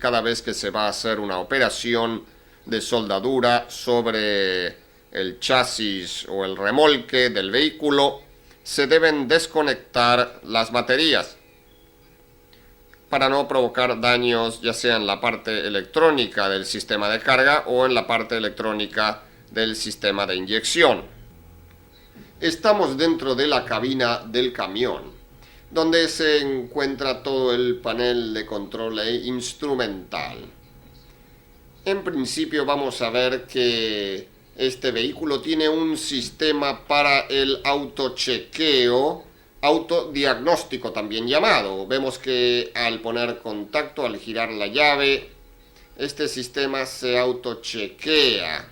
cada vez que se va a hacer una operación de soldadura sobre el chasis o el remolque del vehículo, se deben desconectar las baterías para no provocar daños ya sea en la parte electrónica del sistema de carga o en la parte electrónica del sistema de inyección. Estamos dentro de la cabina del camión, donde se encuentra todo el panel de control instrumental. En principio vamos a ver que este vehículo tiene un sistema para el autochequeo, autodiagnóstico también llamado. Vemos que al poner contacto, al girar la llave, este sistema se autochequea.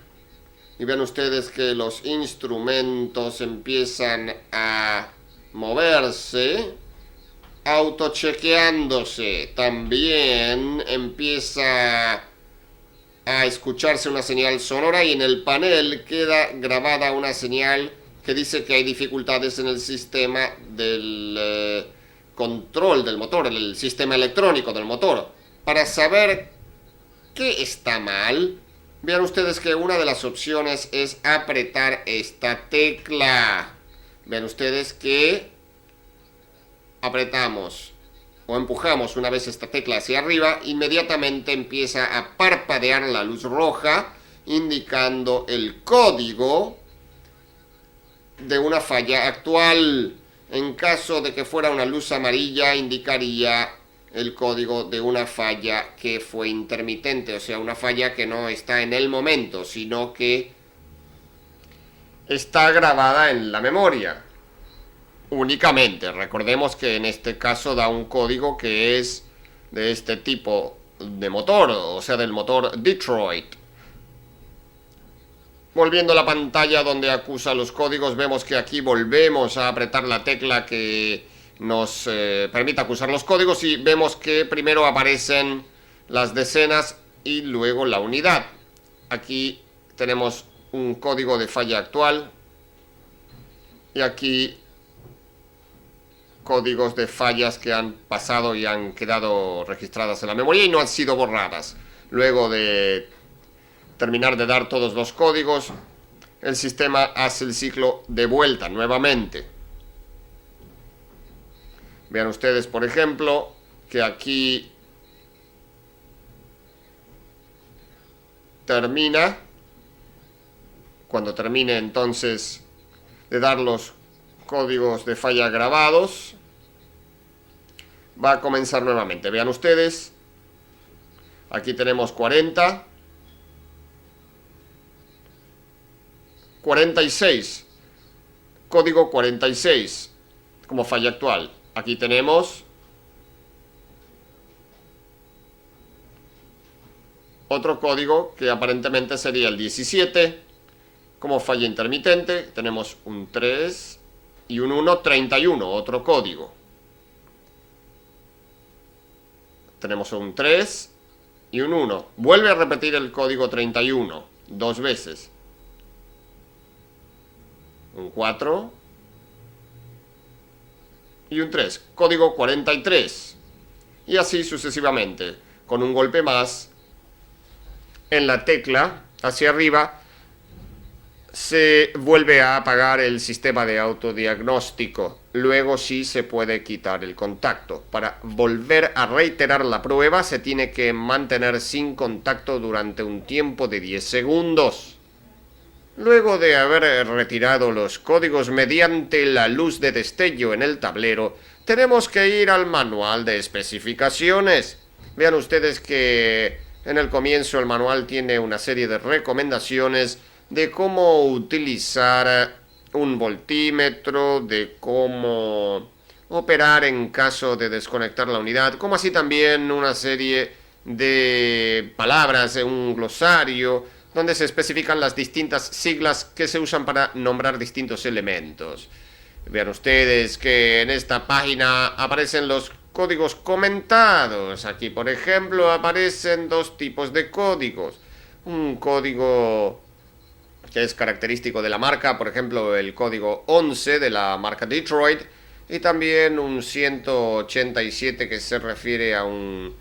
Y ven ustedes que los instrumentos empiezan a moverse, autochequeándose. También empieza a escucharse una señal sonora y en el panel queda grabada una señal que dice que hay dificultades en el sistema del control del motor, el sistema electrónico del motor. Para saber qué está mal, vean ustedes que una de las opciones es apretar esta tecla. Vean ustedes que apretamos o empujamos una vez esta tecla hacia arriba, inmediatamente empieza a parpadear la luz roja, indicando el código de una falla actual. En caso de que fuera una luz amarilla, indicaría el código de una falla que fue intermitente, o sea, una falla que no está en el momento, sino que está grabada en la memoria. Únicamente, recordemos que en este caso da un código que es de este tipo de motor, o sea, del motor Detroit. Volviendo a la pantalla donde acusa los códigos, vemos que aquí volvemos a apretar la tecla que nos permite acusar los códigos y vemos que primero aparecen las decenas y luego la unidad. Aquí tenemos un código de falla actual y aquí códigos de fallas que han pasado y han quedado registradas en la memoria y no han sido borradas. Luego de terminar de dar todos los códigos, el sistema hace el ciclo de vuelta nuevamente. Vean ustedes, por ejemplo, que aquí termina. Cuando termine entonces de dar los códigos de falla grabados, va a comenzar nuevamente. Vean ustedes, aquí tenemos 40, 46, código 46 como falla actual. Aquí tenemos otro código que aparentemente sería el 17 como falla intermitente. Tenemos un 3 y un 1, 31, otro código. Tenemos un 3 y un 1. Vuelve a repetir el código 31 dos veces. Un 4 y un 3. Código 43. Y así sucesivamente. Con un golpe más en la tecla hacia arriba se vuelve a apagar el sistema de autodiagnóstico. Luego sí se puede quitar el contacto. Para volver a reiterar la prueba se tiene que mantener sin contacto durante un tiempo de 10 segundos. Luego de haber retirado los códigos mediante la luz de destello en el tablero, tenemos que ir al manual de especificaciones. Vean ustedes que en el comienzo el manual tiene una serie de recomendaciones de cómo utilizar un voltímetro, de cómo operar en caso de desconectar la unidad, como así también una serie de palabras, un glosario, donde se especifican las distintas siglas que se usan para nombrar distintos elementos. Vean ustedes que en esta página aparecen los códigos comentados. Aquí, por ejemplo, aparecen dos tipos de códigos. Un código que es característico de la marca, por ejemplo, el código 11 de la marca Detroit, y también un 187 que se refiere a un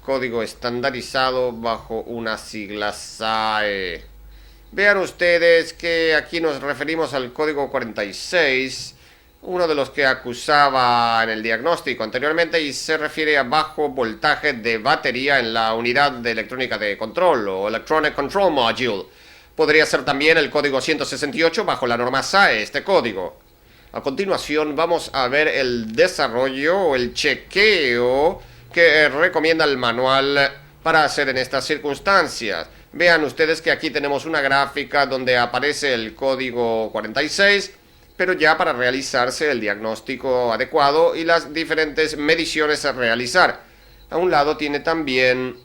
código estandarizado bajo una sigla SAE. Vean ustedes que aquí nos referimos al código 46, uno de los que acusaba en el diagnóstico anteriormente, y se refiere a bajo voltaje de batería en la unidad de electrónica de control o Electronic Control Module. Podría ser también el código 168 bajo la norma SAE, este código. A continuación vamos a ver el desarrollo o el chequeo que recomienda el manual para hacer en estas circunstancias. Vean ustedes que aquí tenemos una gráfica donde aparece el código 46, pero ya para realizarse el diagnóstico adecuado y las diferentes mediciones a realizar. A un lado tiene también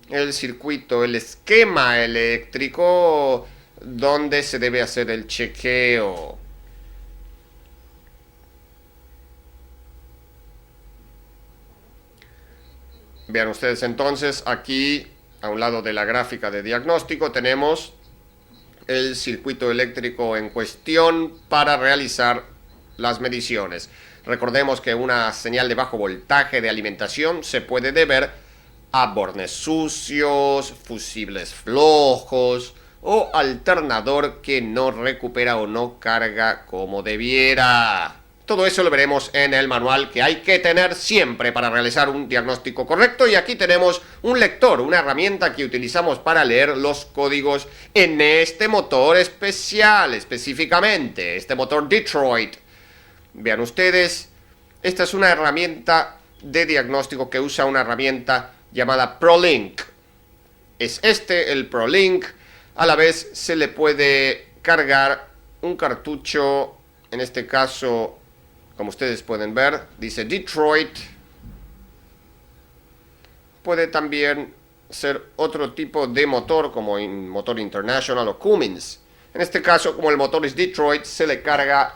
el circuito, el esquema eléctrico donde se debe hacer el chequeo. Vean ustedes entonces, aquí a un lado de la gráfica de diagnóstico tenemos el circuito eléctrico en cuestión para realizar las mediciones. Recordemos que una señal de bajo voltaje de alimentación se puede deber a bornes sucios, fusibles flojos o alternador que no recupera o no carga como debiera. Todo eso lo veremos en el manual que hay que tener siempre para realizar un diagnóstico correcto. Y aquí tenemos un lector, una herramienta que utilizamos para leer los códigos en este motor especial, específicamente, este motor Detroit. Vean ustedes, esta es una herramienta de diagnóstico que usa una herramienta llamada ProLink. Es el ProLink. A la vez se le puede cargar un cartucho, en este caso, como ustedes pueden ver, dice Detroit. Puede también ser otro tipo de motor, como motor International o Cummins. En este caso, como el motor es Detroit, se le carga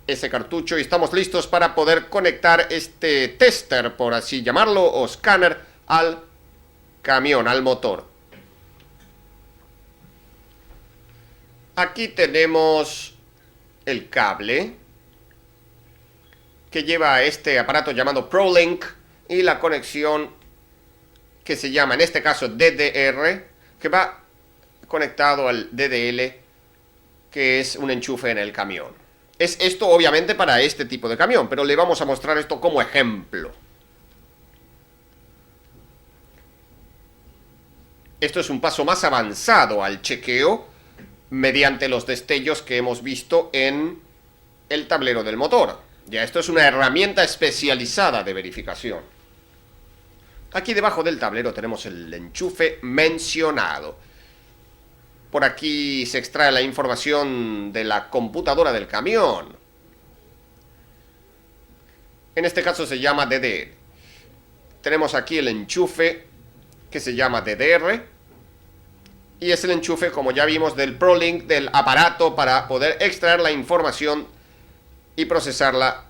ese cartucho y estamos listos para poder conectar este tester, por así llamarlo, o escáner al camión, al motor. Aquí tenemos el cable que lleva a este aparato llamado ProLink y la conexión que se llama en este caso DDR, que va conectado al DDL, que es un enchufe en el camión. Es esto obviamente para este tipo de camión, pero le vamos a mostrar esto como ejemplo. Esto es un paso más avanzado al chequeo mediante los destellos que hemos visto en el tablero del motor. Ya esto es una herramienta especializada de verificación. Aquí debajo del tablero tenemos el enchufe mencionado. Por aquí se extrae la información de la computadora del camión. En este caso se llama DDR. Tenemos aquí el enchufe que se llama DDR. Y es el enchufe, como ya vimos, del ProLink, del aparato para poder extraer la información y procesarla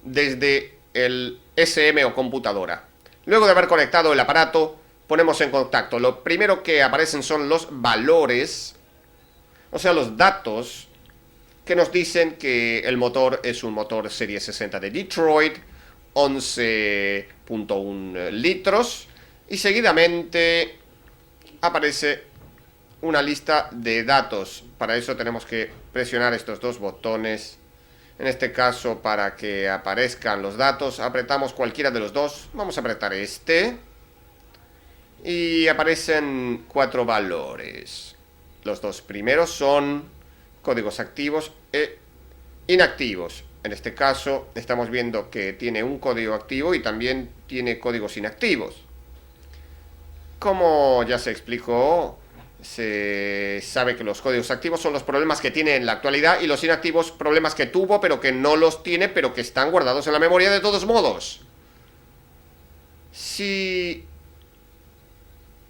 desde el SM o computadora. Luego de haber conectado el aparato, ponemos en contacto. Lo primero que aparecen son los valores, o sea, los datos que nos dicen que el motor es un motor serie 60 de Detroit, 11.1 litros, y seguidamente aparece una lista de datos. Para eso tenemos que presionar estos dos botones. En este caso, para que aparezcan los datos, apretamos cualquiera de los dos. Vamos a apretar este. Y aparecen 4 valores. Los dos primeros son códigos activos e inactivos. En este caso, estamos viendo que tiene un código activo y también tiene códigos inactivos. Como ya se explicó, se sabe que los códigos activos son los problemas que tiene en la actualidad y los inactivos problemas que tuvo pero que no los tiene, pero que están guardados en la memoria de todos modos. Si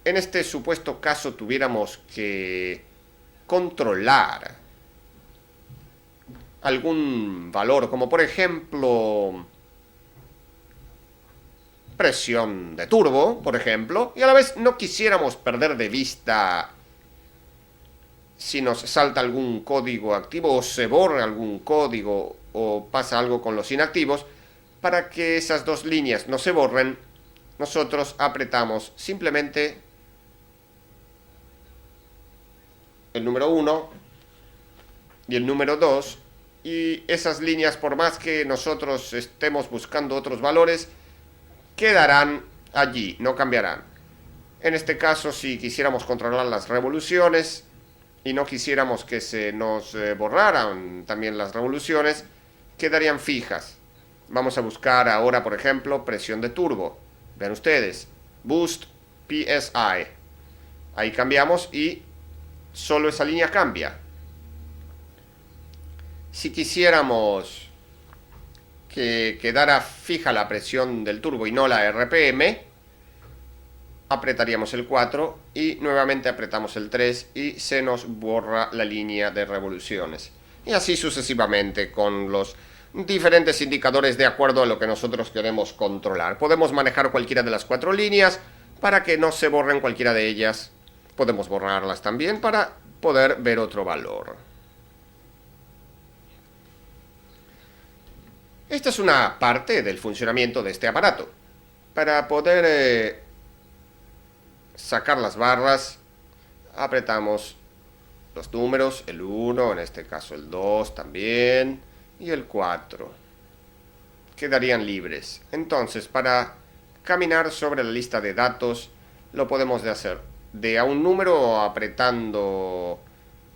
en este supuesto caso tuviéramos que controlar algún valor, como por ejemplo presión de turbo, por ejemplo, y a la vez no quisiéramos perder de vista si nos salta algún código activo o se borra algún código o pasa algo con los inactivos, para que esas dos líneas no se borren, nosotros apretamos simplemente el número 1 y el número 2, y esas líneas, por más que nosotros estemos buscando otros valores, quedarán allí, no cambiarán. En este caso, si quisiéramos controlar las revoluciones y no quisiéramos que se nos borraran también las revoluciones, quedarían fijas. Vamos a buscar ahora, por ejemplo, presión de turbo. Vean ustedes, Boost PSI. Ahí cambiamos y solo esa línea cambia. Si quisiéramos que quedara fija la presión del turbo y no la RPM, apretaríamos el 4 y nuevamente apretamos el 3 y se nos borra la línea de revoluciones. Y así sucesivamente con los diferentes indicadores de acuerdo a lo que nosotros queremos controlar. Podemos manejar cualquiera de las 4 líneas para que no se borren cualquiera de ellas. Podemos borrarlas también para poder ver otro valor. Esta es una parte del funcionamiento de este aparato. Para poder sacar las barras, apretamos los números, el 1, en este caso el 2 también, y el 4. Quedarían libres. Entonces, para caminar sobre la lista de datos, lo podemos hacer de a un número apretando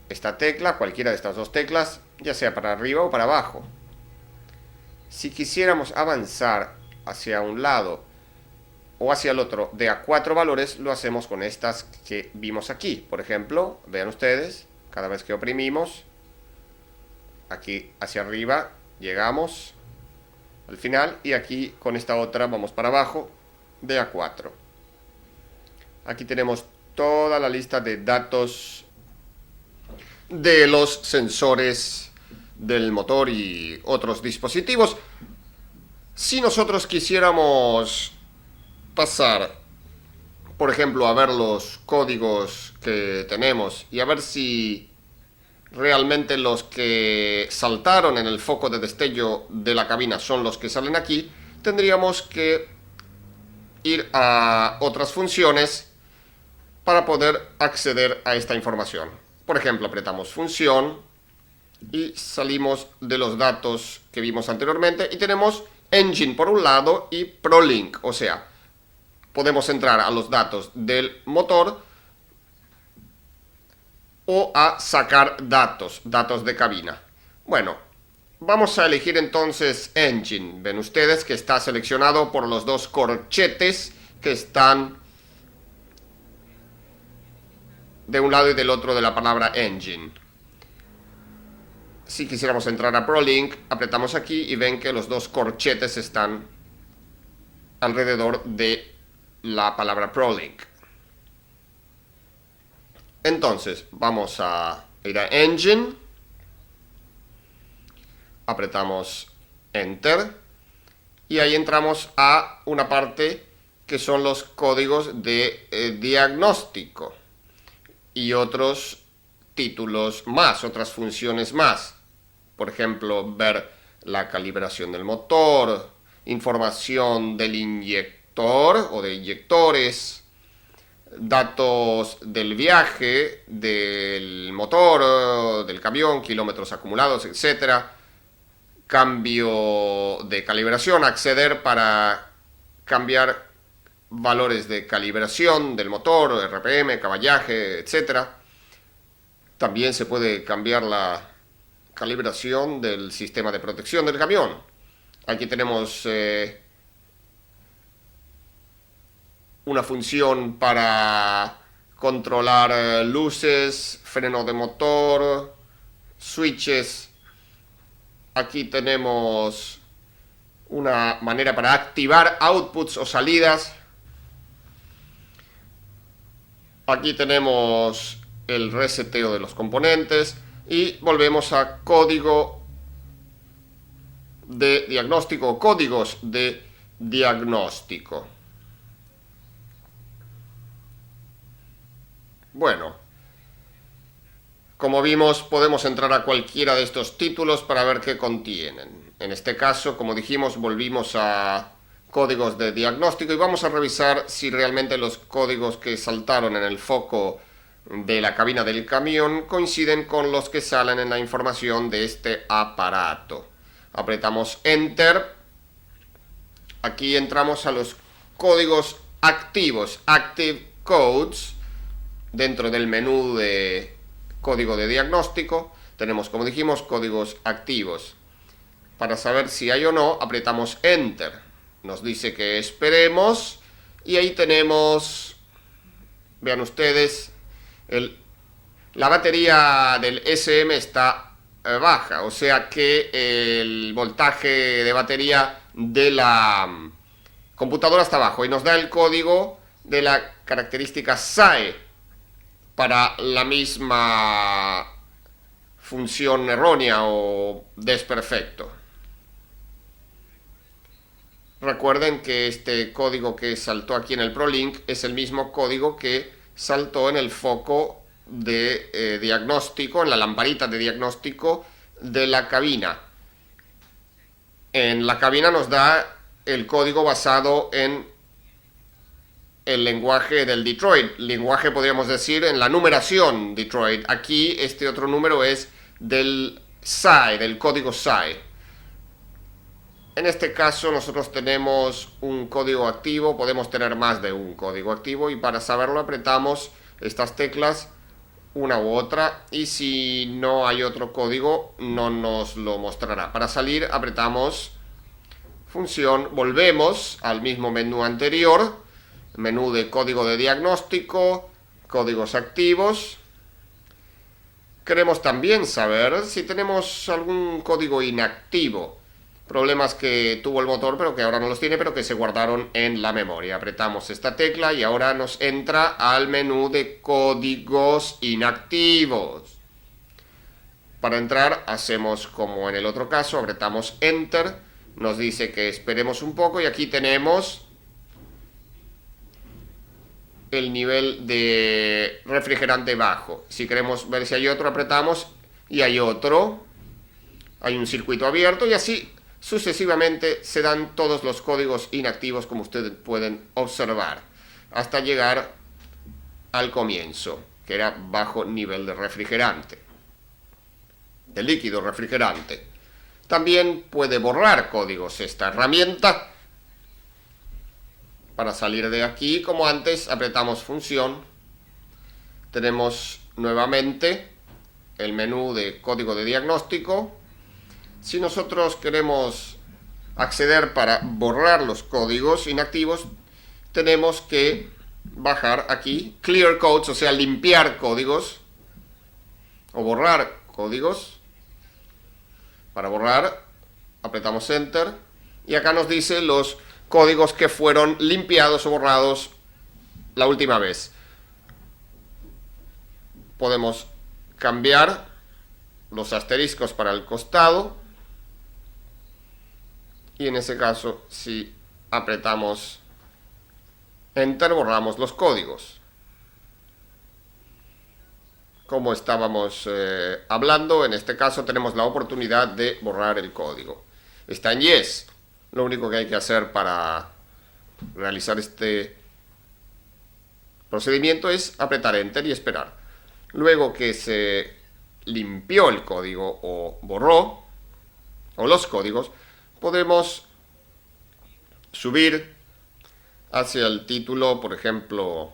esta tecla, cualquiera de estas dos teclas, ya sea para arriba o para abajo. Si quisiéramos avanzar hacia un lado o hacia el otro de a 4 valores, lo hacemos con estas que vimos aquí. Por ejemplo, vean ustedes, cada vez que oprimimos, aquí hacia arriba llegamos al final y aquí con esta otra vamos para abajo de a 4. Aquí tenemos toda la lista de datos de los sensores del motor y otros dispositivos. Si nosotros quisiéramos pasar, por ejemplo, a ver los códigos que tenemos y a ver si realmente los que saltaron en el foco de destello de la cabina son los que salen aquí, tendríamos que ir a otras funciones para poder acceder a esta información. Por ejemplo, apretamos función y salimos de los datos que vimos anteriormente y tenemos Engine por un lado y ProLink, o sea, podemos entrar a los datos del motor o a sacar datos de cabina. Bueno, vamos a elegir entonces Engine. Ven ustedes que está seleccionado por los dos corchetes que están de un lado y del otro de la palabra Engine. Si quisiéramos entrar a ProLink, apretamos aquí y ven que los dos corchetes están alrededor de la palabra ProLink. Entonces, vamos a ir a Engine, apretamos Enter y ahí entramos a una parte que son los códigos de diagnóstico y otros títulos más, otras funciones más. Por ejemplo, ver la calibración del motor, información del inyector o de inyectores, datos del viaje, del motor, del camión, kilómetros acumulados, etc. Cambio de calibración, acceder para cambiar valores de calibración del motor, RPM, caballaje, etc. También se puede cambiar la calibración del sistema de protección del camión. Aquí tenemos una función para controlar luces, freno de motor, switches. Aquí tenemos una manera para activar outputs o salidas. Aquí tenemos el reseteo de los componentes y volvemos a código de diagnóstico, códigos de diagnóstico. Bueno, como vimos, podemos entrar a cualquiera de estos títulos para ver qué contienen. En este caso, como dijimos, volvimos a códigos de diagnóstico y vamos a revisar si realmente los códigos que saltaron en el foco de la cabina del camión coinciden con los que salen en la información de este aparato. Apretamos Enter. Aquí entramos a los códigos activos, Active Codes, dentro del menú de código de diagnóstico. Tenemos, como dijimos, códigos activos. Para saber si hay o no, apretamos Enter. Nos dice que esperemos y ahí tenemos, vean ustedes, la batería del SM está baja, o sea que el voltaje de batería de la computadora está bajo y nos da el código de la característica SAE para la misma función errónea o desperfecto. Recuerden que este código que saltó aquí en el ProLink es el mismo código que saltó en el foco de diagnóstico, en la lamparita de diagnóstico de la cabina. En la cabina nos da el código basado en el lenguaje del Detroit. Lenguaje podríamos decir en la numeración Detroit. Aquí este otro número es del SAE, del código SAE. En este caso nosotros tenemos un código activo, podemos tener más de un código activo y para saberlo apretamos estas teclas una u otra y si no hay otro código no nos lo mostrará. Para salir apretamos función, volvemos al mismo menú anterior, menú de código de diagnóstico, códigos activos. Queremos también saber si tenemos algún código inactivo. Problemas que tuvo el motor pero que ahora no los tiene, pero que se guardaron en la memoria. Apretamos esta tecla y ahora nos entra al menú de códigos inactivos. Para entrar hacemos como en el otro caso, apretamos Enter, nos dice que esperemos un poco y aquí tenemos el nivel de refrigerante bajo. Si queremos ver si hay otro, apretamos y hay otro. Hay un circuito abierto y así sucesivamente se dan todos los códigos inactivos como ustedes pueden observar hasta llegar al comienzo, que era bajo nivel de refrigerante, de líquido refrigerante. También puede borrar códigos esta herramienta. Para salir de aquí, como antes, apretamos función. Tenemos nuevamente el menú de código de diagnóstico. Si nosotros queremos acceder para borrar los códigos inactivos, tenemos que bajar aquí, Clear Codes, o sea, limpiar códigos, o borrar códigos. Para borrar, apretamos Enter, y acá nos dice los códigos que fueron limpiados o borrados la última vez. Podemos cambiar los asteriscos para el costado. Y en ese caso, si apretamos Enter, borramos los códigos. Como estábamos hablando, en este caso tenemos la oportunidad de borrar el código. Está en Yes. Lo único que hay que hacer para realizar este procedimiento es apretar Enter y esperar. Luego que se limpió el código o borró, o los códigos, podemos subir hacia el título, por ejemplo,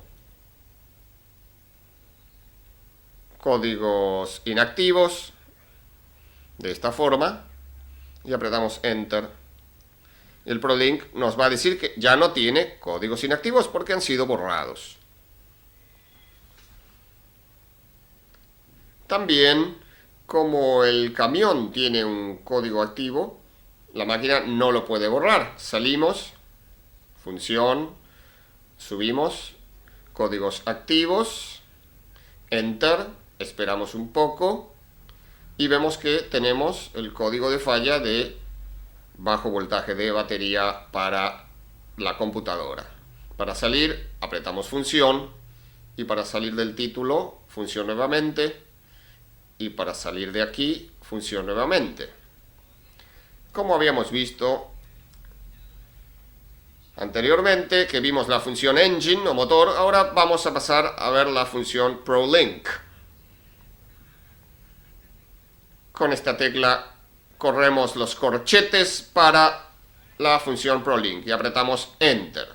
códigos inactivos, de esta forma, y apretamos Enter. El ProLink nos va a decir que ya no tiene códigos inactivos porque han sido borrados. También, como el camión tiene un código activo, la máquina no lo puede borrar. Salimos, función, subimos, códigos activos, Enter, esperamos un poco y vemos que tenemos el código de falla de bajo voltaje de batería para la computadora. Para salir, apretamos función y para salir del título, función nuevamente y para salir de aquí, función nuevamente. Como habíamos visto, anteriormente, que vimos la función engine o motor, ahora vamos a pasar a ver la función ProLink. Con esta tecla corremos los corchetes para la función ProLink y apretamos Enter.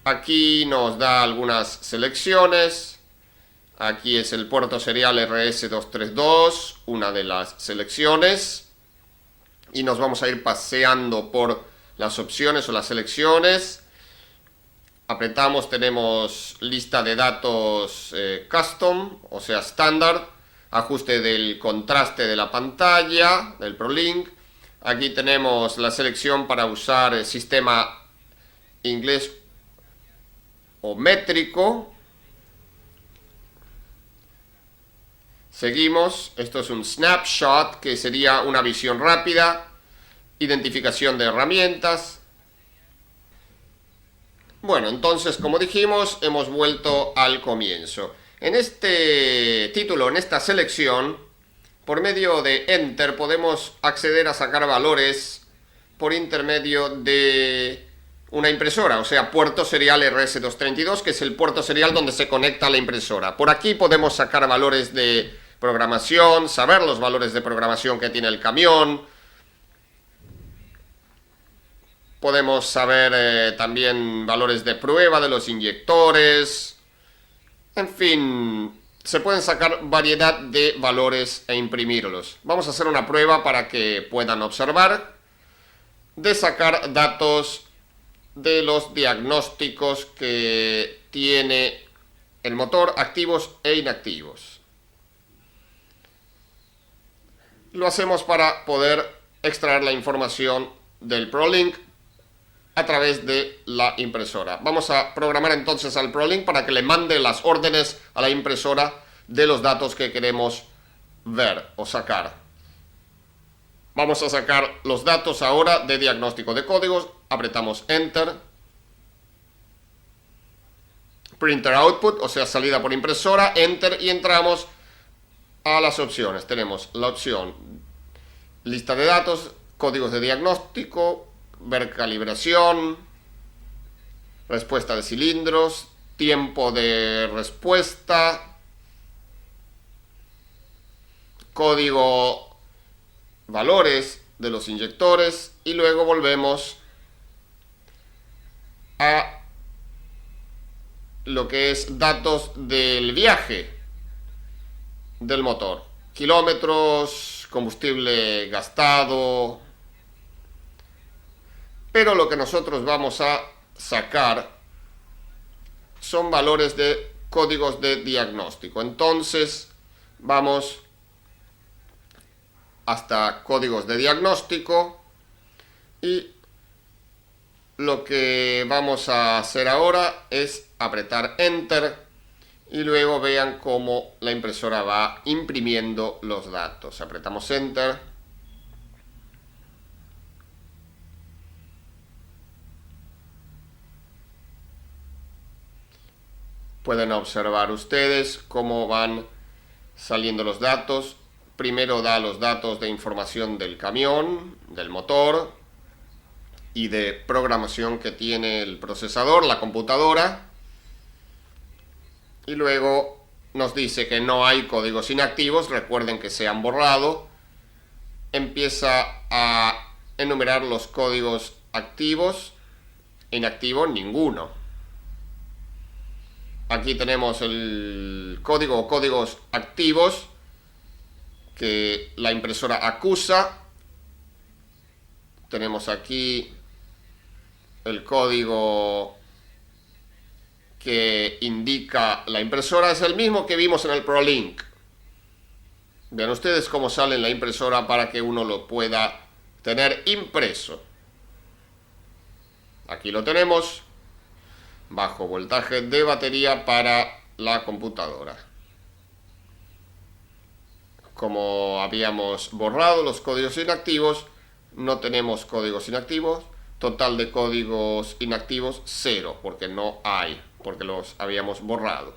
Aquí nos da algunas selecciones. Aquí es el puerto serial RS232, una de las selecciones. Y nos vamos a ir paseando por las opciones o las selecciones. Apretamos, tenemos lista de datos custom, o sea, estándar. Ajuste del contraste de la pantalla, del ProLink. Aquí tenemos la selección para usar el sistema inglés o métrico. Seguimos. Esto es un snapshot, que sería una visión rápida. Identificación de herramientas. Bueno, entonces, como dijimos, hemos vuelto al comienzo. En este título, en esta selección, por medio de Enter podemos acceder a sacar valores por intermedio de una impresora, o sea, puerto serial RS232, que es el puerto serial donde se conecta la impresora. Por aquí podemos sacar valores de programación, saber los valores de programación que tiene el camión. Podemos saber también valores de prueba de los inyectores. En fin, se pueden sacar variedad de valores e imprimirlos. Vamos a hacer una prueba para que puedan observar de sacar datos de los diagnósticos que tiene el motor, activos e inactivos. Lo hacemos para poder extraer la información del ProLink a través de la impresora. Vamos a programar entonces al ProLink para que le mande las órdenes a la impresora de los datos que queremos ver o sacar. Vamos a sacar los datos ahora de diagnóstico de códigos. Apretamos Enter. Printer Output, o sea, salida por impresora. Enter y entramos a las opciones. Tenemos la opción lista de datos, códigos de diagnóstico, ver calibración, respuesta de cilindros, tiempo de respuesta, código, valores de los inyectores, y luego volvemos a lo que es datos del viaje del motor, kilómetros, combustible gastado. Pero lo que nosotros vamos a sacar son valores de códigos de diagnóstico. Entonces vamos hasta códigos de diagnóstico y lo que vamos a hacer ahora es apretar Enter y luego vean cómo la impresora va imprimiendo los datos. Apretamos Enter. Pueden observar ustedes cómo van saliendo los datos. Primero da los datos de información del camión, del motor y de programación que tiene el procesador, la computadora. Y luego nos dice que no hay códigos inactivos. Recuerden que se han borrado. Empieza a enumerar los códigos activos. Inactivo, ninguno. Aquí tenemos el código o códigos activos que la impresora acusa. Tenemos aquí el código que indica la impresora. Es el mismo que vimos en el ProLink. Vean ustedes cómo sale en la impresora para que uno lo pueda tener impreso. Aquí lo tenemos. Bajo voltaje de batería para la computadora. Como habíamos borrado los códigos inactivos, no tenemos códigos inactivos. Total de códigos inactivos 0, porque no hay, porque los habíamos borrado.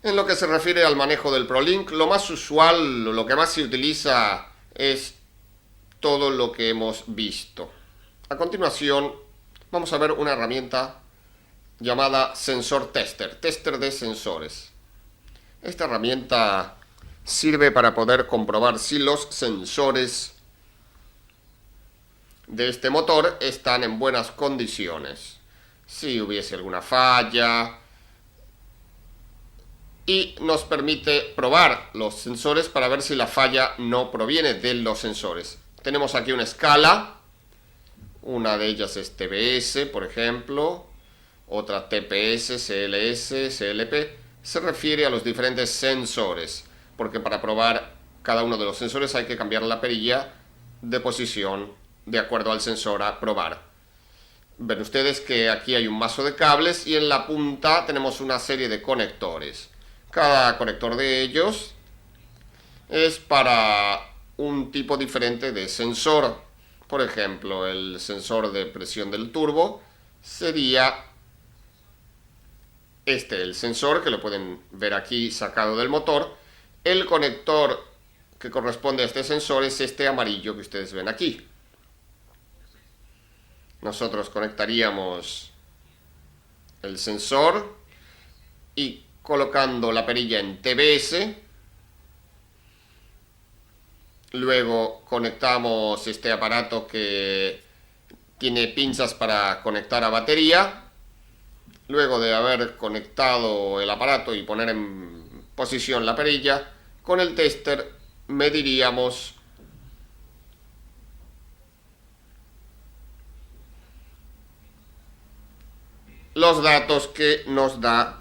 En lo que se refiere al manejo del ProLink, lo más usual, lo que más se utiliza es todo lo que hemos visto. A continuación, vamos a ver una herramienta llamada Sensor Tester, tester de sensores. Esta herramienta sirve para poder comprobar si los sensores de este motor están en buenas condiciones, si hubiese alguna falla, y nos permite probar los sensores para ver si la falla no proviene de los sensores. Tenemos aquí una escala, una de ellas es TBS, por ejemplo, otra TPS, CLS, CLP. Se refiere a los diferentes sensores, porque para probar cada uno de los sensores hay que cambiar la perilla de posición de acuerdo al sensor a probar. Ven ustedes que aquí hay un mazo de cables y en la punta tenemos una serie de conectores. Cada conector de ellos es para un tipo diferente de sensor. Por ejemplo, el sensor de presión del turbo sería el sensor que lo pueden ver aquí sacado del motor. El conector que corresponde a este sensor es este amarillo que ustedes ven aquí. Nosotros conectaríamos el sensor y colocando la perilla en TBS, luego conectamos este aparato que tiene pinzas para conectar a batería. Luego de haber conectado el aparato y poner en posición la perilla, con el tester mediríamos los datos que nos da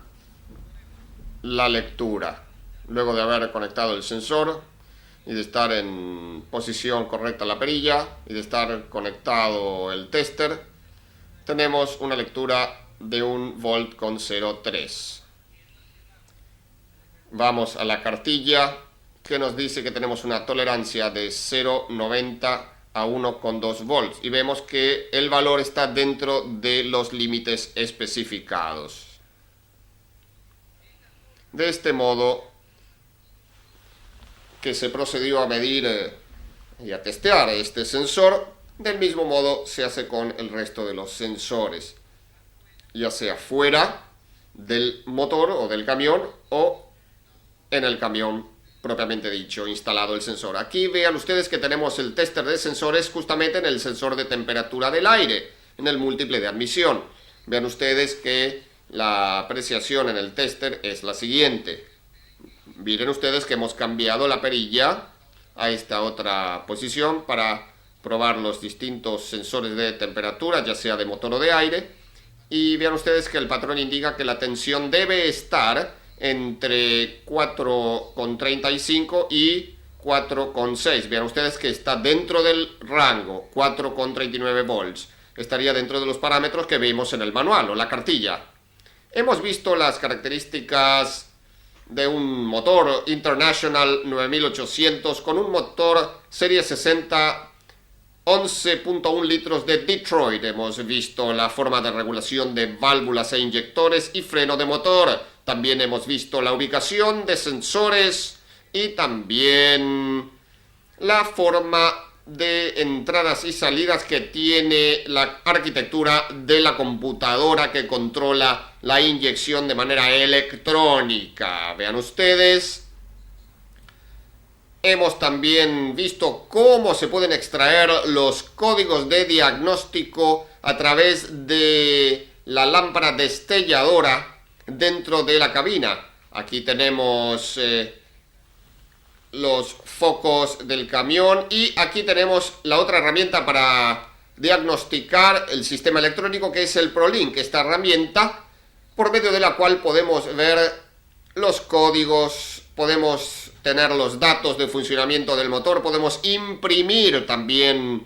la lectura. Luego de haber conectado el sensor y de estar en posición correcta la perilla y de estar conectado el tester, tenemos una lectura de 1 volt con 0,3. Vamos a la cartilla que nos dice que tenemos una tolerancia de 0,90 a 1,2 volts y vemos que el valor está dentro de los límites especificados. De este modo que se procedió a medir y a testear este sensor, del mismo modo se hace con el resto de los sensores, ya sea fuera del motor o del camión o en el camión propiamente dicho, instalado el sensor. Aquí vean ustedes que tenemos el tester de sensores justamente en el sensor de temperatura del aire, en el múltiple de admisión. Vean ustedes que la apreciación en el tester es la siguiente. Miren ustedes que hemos cambiado la perilla a esta otra posición para probar los distintos sensores de temperatura, ya sea de motor o de aire. Y vean ustedes que el patrón indica que la tensión debe estar entre 4,35 y 4,6. Vean ustedes que está dentro del rango, 4,39 volts. Estaría dentro de los parámetros que vimos en el manual o la cartilla. Hemos visto las características de un motor International 9800 con un motor serie 60 11.1 litros de Detroit. Hemos visto la forma de regulación de válvulas e inyectores y freno de motor. También hemos visto la ubicación de sensores y también la forma de entradas y salidas que tiene la arquitectura de la computadora que controla la inyección de manera electrónica. Vean ustedes. Hemos también visto cómo se pueden extraer los códigos de diagnóstico a través de la lámpara destelladora dentro de la cabina. Aquí tenemos los focos del camión y aquí tenemos la otra herramienta para diagnosticar el sistema electrónico, que es el ProLink, esta herramienta por medio de la cual podemos ver los códigos, podemos tener los datos de funcionamiento del motor, podemos imprimir también,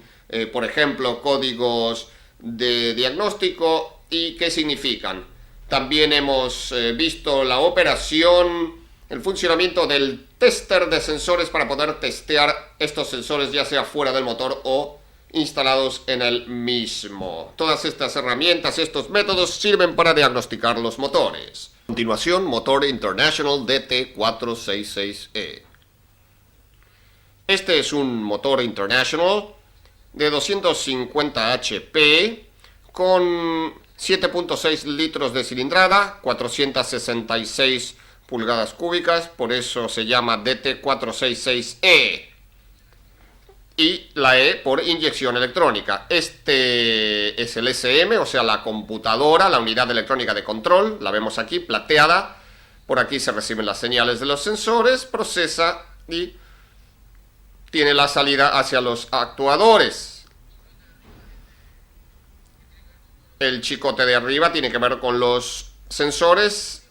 por ejemplo, códigos de diagnóstico y qué significan. También hemos visto la operación, el funcionamiento del tester de sensores para poder testear estos sensores ya sea fuera del motor o instalados en el mismo. Todas estas herramientas, estos métodos sirven para diagnosticar los motores. A continuación, motor International DT466E. Este es un motor International de 250 HP con 7.6 litros de cilindrada, 466 pulgadas cúbicas, por eso se llama DT466E. Y la E por inyección electrónica. Este es el SM, o sea, la computadora, la unidad electrónica de control, la vemos aquí, plateada. Por aquí se reciben las señales de los sensores, procesa y tiene la salida hacia los actuadores. El chicote de arriba tiene que ver con los sensores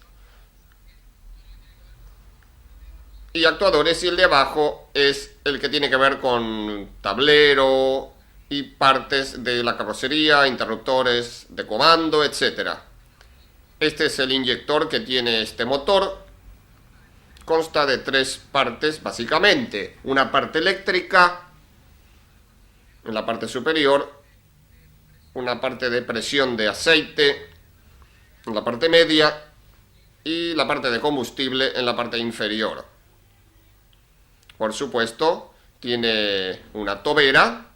y actuadores, y el de abajo es el que tiene que ver con tablero y partes de la carrocería, interruptores de comando, etc. Este es el inyector que tiene este motor. Consta de tres partes básicamente: una parte eléctrica en la parte superior, una parte de presión de aceite en la parte media y la parte de combustible en la parte inferior. Por supuesto, tiene una tobera,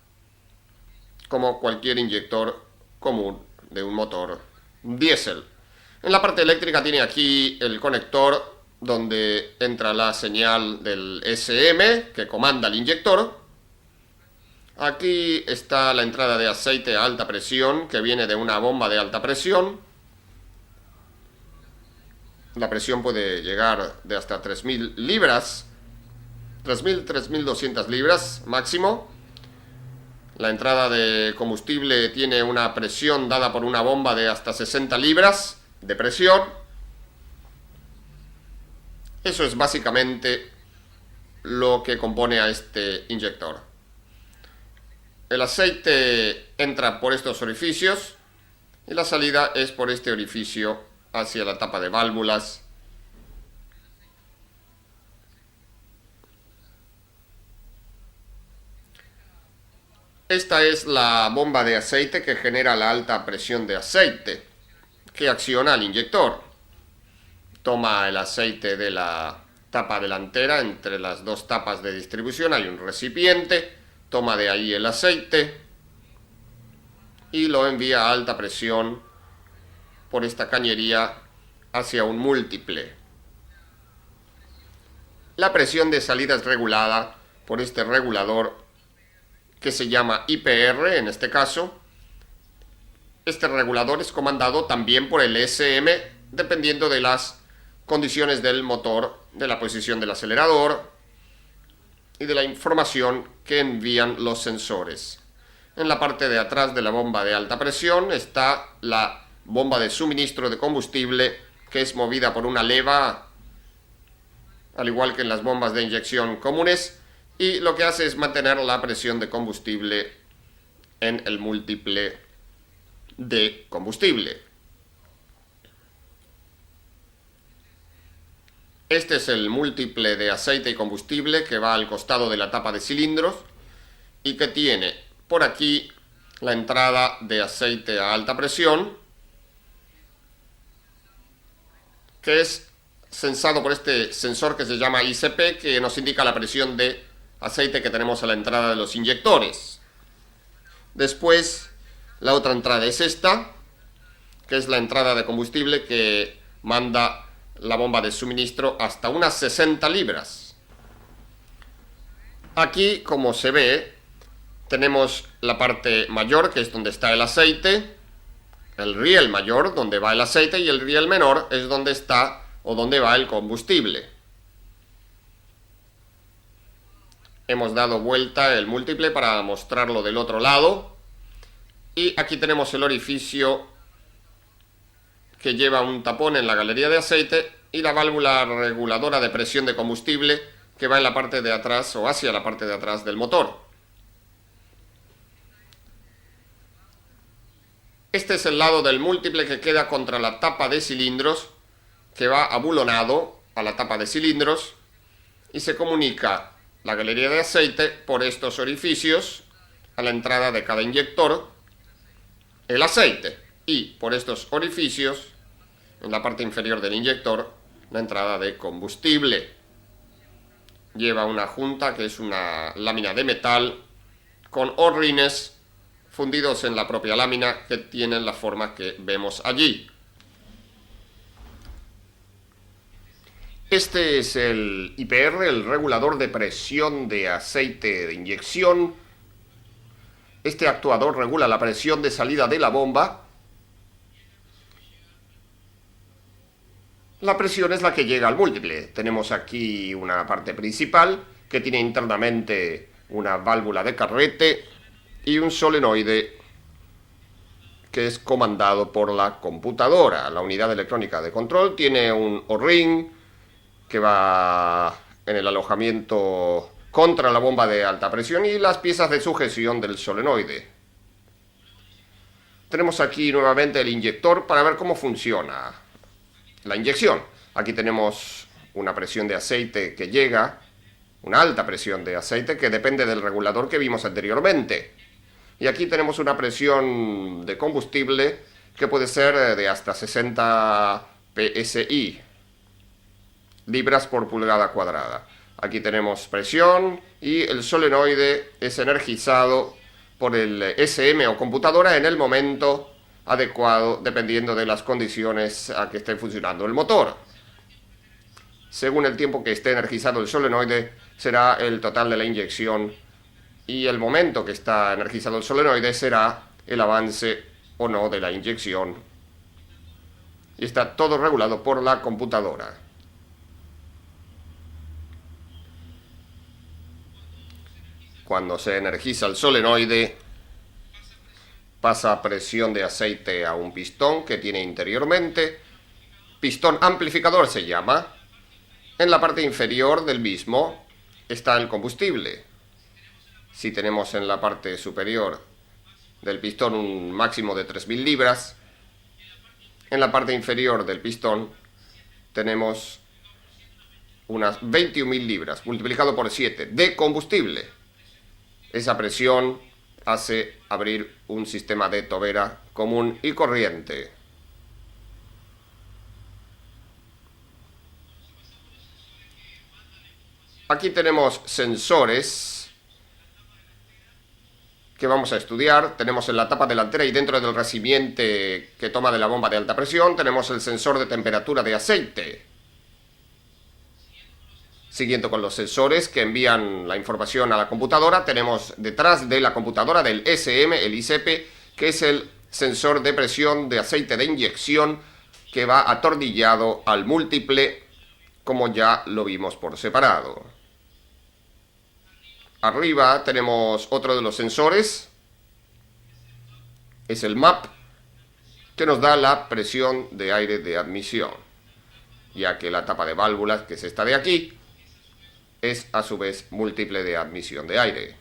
como cualquier inyector común de un motor diésel. En la parte eléctrica tiene aquí el conector donde entra la señal del SM que comanda el inyector. Aquí está la entrada de aceite a alta presión que viene de una bomba de alta presión. La presión puede llegar de hasta 3.000 libras. 3.200 libras máximo. La entrada de combustible tiene una presión dada por una bomba de hasta 60 libras de presión. Eso es básicamente lo que compone a este inyector. El aceite entra por estos orificios y la salida es por este orificio hacia la tapa de válvulas. Esta es la bomba de aceite que genera la alta presión de aceite, que acciona al inyector. Toma el aceite de la tapa delantera, entre las dos tapas de distribución hay un recipiente, toma de ahí el aceite y lo envía a alta presión por esta cañería hacia un múltiple. La presión de salida es regulada por este regulador que se llama IPR en este caso. Este regulador es comandado también por el SM dependiendo de las condiciones del motor, de la posición del acelerador y de la información que envían los sensores. En la parte de atrás de la bomba de alta presión está la bomba de suministro de combustible, que es movida por una leva, al igual que en las bombas de inyección comunes, y lo que hace es mantener la presión de combustible en el múltiple de combustible. Este es el múltiple de aceite y combustible que va al costado de la tapa de cilindros y que tiene por aquí la entrada de aceite a alta presión, que es sensado por este sensor que se llama ICP, que nos indica la presión de aceite que tenemos a la entrada de los inyectores. Después, la otra entrada es esta, que es la entrada de combustible que manda la bomba de suministro hasta unas 60 libras. Aquí, como se ve, tenemos la parte mayor, que es donde está el aceite, el riel mayor, donde va el aceite, y el riel menor es donde está o donde va el combustible. Hemos dado vuelta el múltiple para mostrarlo del otro lado. Y aquí tenemos el orificio que lleva un tapón en la galería de aceite y la válvula reguladora de presión de combustible que va en la parte de atrás o hacia la parte de atrás del motor. Este es el lado del múltiple que queda contra la tapa de cilindros, que va abulonado a la tapa de cilindros y se comunica la galería de aceite por estos orificios a la entrada de cada inyector, el aceite, y por estos orificios en la parte inferior del inyector la entrada de combustible. Lleva una junta que es una lámina de metal con O-rines fundidos en la propia lámina que tienen la forma que vemos allí. Este es el IPR, el regulador de presión de aceite de inyección. Este actuador regula la presión de salida de la bomba. La presión es la que llega al múltiple. Tenemos aquí una parte principal que tiene internamente una válvula de carrete y un solenoide que es comandado por la computadora. La unidad electrónica de control tiene un O-ring que va en el alojamiento contra la bomba de alta presión y las piezas de sujeción del solenoide. Tenemos aquí nuevamente el inyector para ver cómo funciona la inyección. Aquí tenemos una presión de aceite que llega, una alta presión de aceite que depende del regulador que vimos anteriormente. Y aquí tenemos una presión de combustible que puede ser de hasta 60 psi, libras por pulgada cuadrada. Aquí tenemos presión y el solenoide es energizado por el SM o computadora en el momento adecuado, dependiendo de las condiciones a que esté funcionando el motor. Según el tiempo que esté energizado el solenoide, será el total de la inyección, y el momento que está energizado el solenoide será el avance o no de la inyección. Y está todo regulado por la computadora. Cuando se energiza el solenoide, pasa presión de aceite a un pistón que tiene interiormente. Pistón amplificador se llama. En la parte inferior del mismo está el combustible. Si tenemos en la parte superior del pistón un máximo de 3.000 libras, en la parte inferior del pistón tenemos unas 21.000 libras, multiplicado por 7, de combustible. Esa presión hace abrir un sistema de tobera común y corriente. Aquí tenemos sensores que vamos a estudiar. Tenemos en la tapa delantera y dentro del recipiente que toma de la bomba de alta presión, tenemos el sensor de temperatura de aceite. Siguiendo con los sensores que envían la información a la computadora, tenemos detrás de la computadora del SM, el ICP, que es el sensor de presión de aceite de inyección que va atornillado al múltiple, como ya lo vimos por separado. Arriba tenemos otro de los sensores, es el MAP, que nos da la presión de aire de admisión, ya que la tapa de válvulas, que es esta de aquí, es a su vez múltiple de admisión de aire.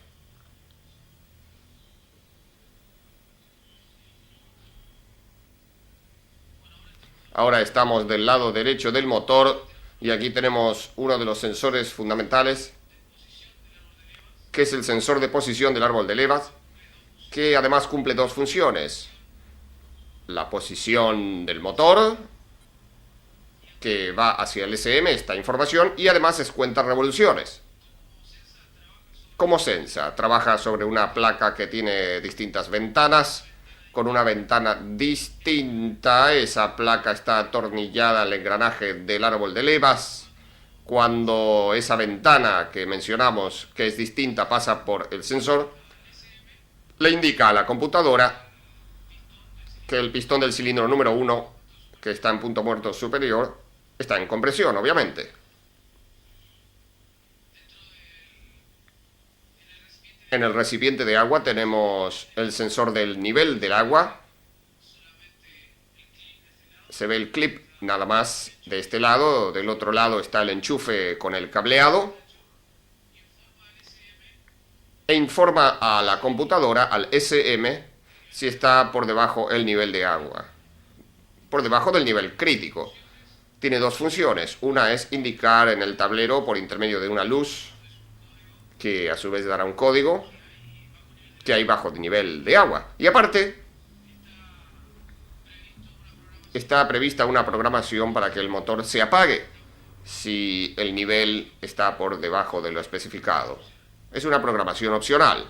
Ahora estamos del lado derecho del motor y aquí tenemos uno de los sensores fundamentales, que es el sensor de posición del árbol de levas, que además cumple dos funciones: la posición del motor, que va hacia el SM, esta información, y además es cuenta revoluciones. Como sensa, trabaja sobre una placa que tiene distintas ventanas, con una ventana distinta. Esa placa está atornillada al engranaje del árbol de levas. Cuando esa ventana que mencionamos, que es distinta, pasa por el sensor, le indica a la computadora que el pistón del cilindro número 1, que está en punto muerto superior, está en compresión, obviamente. En el recipiente de agua tenemos el sensor del nivel del agua. Se ve el clip nada más de este lado. Del otro lado está el enchufe con el cableado. E informa a la computadora, al SM, si está por debajo el nivel de agua. Por debajo del nivel crítico. Tiene dos funciones. Una es indicar en el tablero por intermedio de una luz, que a su vez dará un código, que hay bajo nivel de agua. Y aparte, está prevista una programación para que el motor se apague si el nivel está por debajo de lo especificado. Es una programación opcional.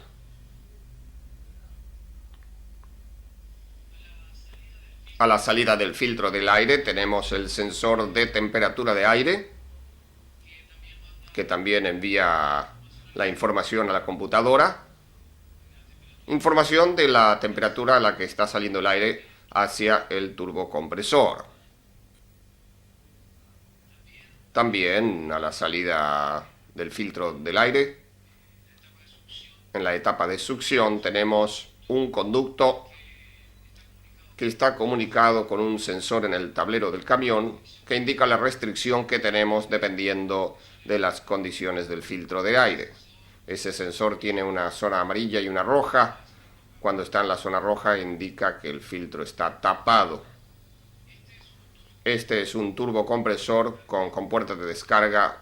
A la salida del filtro del aire tenemos el sensor de temperatura de aire, que también envía la información a la computadora. Información de la temperatura a la que está saliendo el aire hacia el turbocompresor. También a la salida del filtro del aire, en la etapa de succión, tenemos un conducto que está comunicado con un sensor en el tablero del camión que indica la restricción que tenemos dependiendo de las condiciones del filtro de aire. Ese sensor tiene una zona amarilla y una roja. Cuando está en la zona roja indica que el filtro está tapado. Este es un turbocompresor con compuerta de descarga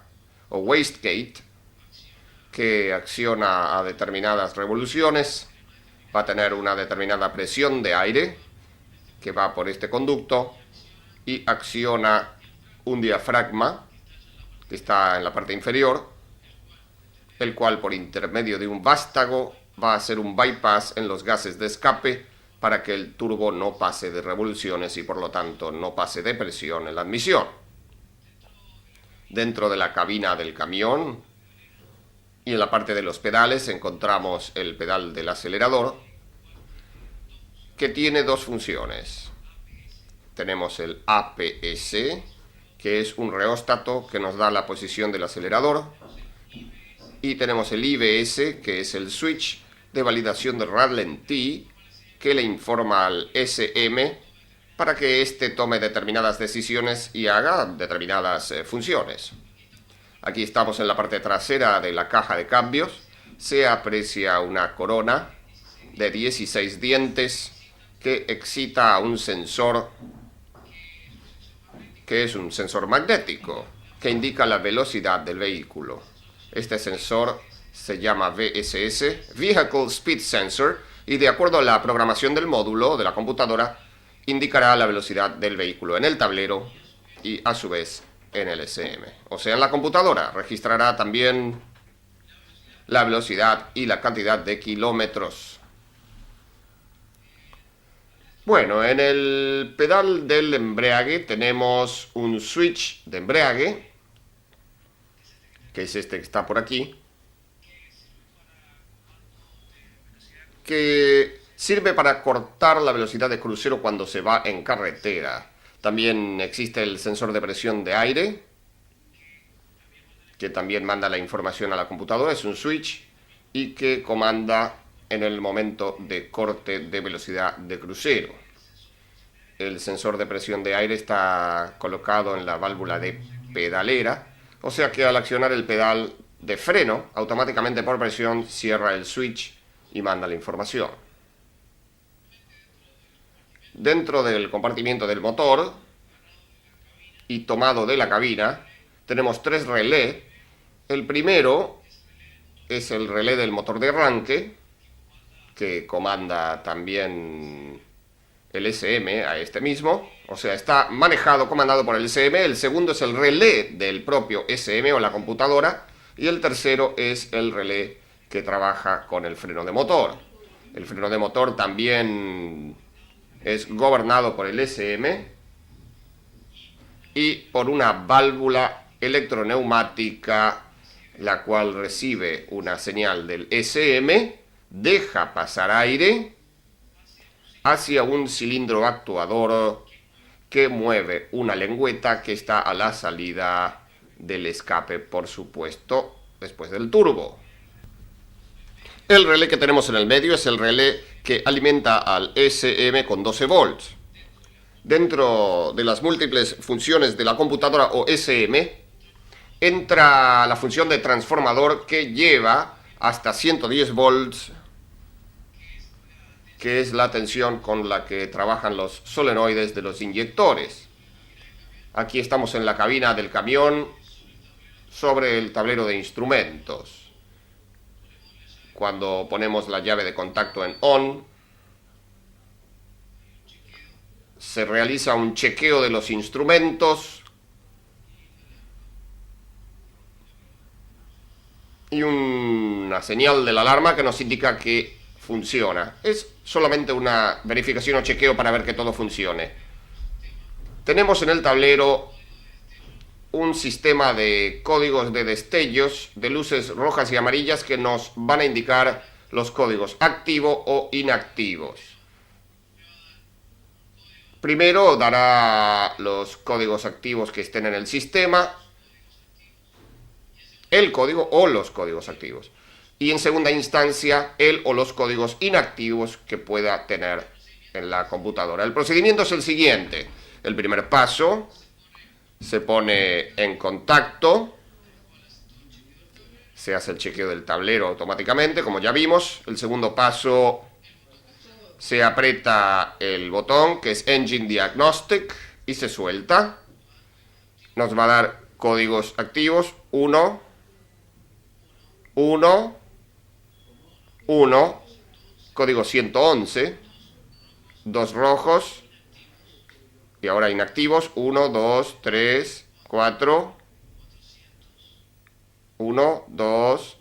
o wastegate que acciona a determinadas revoluciones. Va a tener una determinada presión de aire que va por este conducto y acciona un diafragma que está en la parte inferior, el cual por intermedio de un vástago va a hacer un bypass en los gases de escape para que el turbo no pase de revoluciones y por lo tanto no pase de presión en la admisión. Dentro de la cabina del camión y en la parte de los pedales encontramos el pedal del acelerador, que tiene dos funciones. Tenemos el APS, que es un reóstato que nos da la posición del acelerador, y tenemos el IBS, que es el switch de validación de ralentí, que le informa al SM para que éste tome determinadas decisiones y haga determinadas funciones. Aquí estamos en la parte trasera de la caja de cambios. Se aprecia una corona de 16 dientes que excita a un sensor que es un sensor magnético que indica la velocidad del vehículo. Este sensor se llama VSS, Vehicle Speed Sensor, y de acuerdo a la programación del módulo de la computadora indicará la velocidad del vehículo en el tablero y a su vez en el SM. O sea, en la computadora registrará también la velocidad y la cantidad de kilómetros. Bueno, en el pedal del embrague tenemos un switch de embrague, que es este que está por aquí, que sirve para cortar la velocidad de crucero cuando se va en carretera. También existe el sensor de presión de aire, que también manda la información a la computadora, es un switch, y que comanda en el momento de corte de velocidad de crucero. El sensor de presión de aire está colocado en la válvula de pedalera, o sea que al accionar el pedal de freno, automáticamente por presión cierra el switch y manda la información. Dentro del compartimiento del motor y tomado de la cabina tenemos tres relés. El primero es el relé del motor de arranque, que comanda también el SM a este mismo, o sea, está manejado, comandado por el SM. El segundo es el relé del propio SM o la computadora, y el tercero es el relé que trabaja con el freno de motor. El freno de motor también es gobernado por el SM y por una válvula electroneumática, la cual recibe una señal del SM, deja pasar aire hacia un cilindro actuador que mueve una lengüeta que está a la salida del escape, por supuesto, después del turbo. El relé que tenemos en el medio es el relé que alimenta al SM con 12 volts. Dentro de las múltiples funciones de la computadora o SM, entra la función de transformador que lleva hasta 110 volts, que es la tensión con la que trabajan los solenoides de los inyectores. Aquí estamos en la cabina del camión sobre el tablero de instrumentos. Cuando ponemos la llave de contacto en ON, se realiza un chequeo de los instrumentos y una señal de la alarma que nos indica que funciona. Es solamente una verificación o chequeo para ver que todo funcione. tenemos en el tablero un sistema de códigos de destellos de luces rojas y amarillas que nos van a indicar los códigos activo o inactivos. Primero dará los códigos activos que estén en el sistema, el código o los códigos activos. Y en segunda instancia, el o los códigos inactivos que pueda tener en la computadora. El procedimiento es el siguiente. El primer paso, se pone en contacto, se hace el chequeo del tablero automáticamente, como ya vimos. El segundo paso, se aprieta el botón que es Engine Diagnostic y se suelta. Nos va a dar códigos activos, 1, 1, 1, código 111, 2 rojos, y ahora inactivos, 1, 2, 3, 4, 1, 2,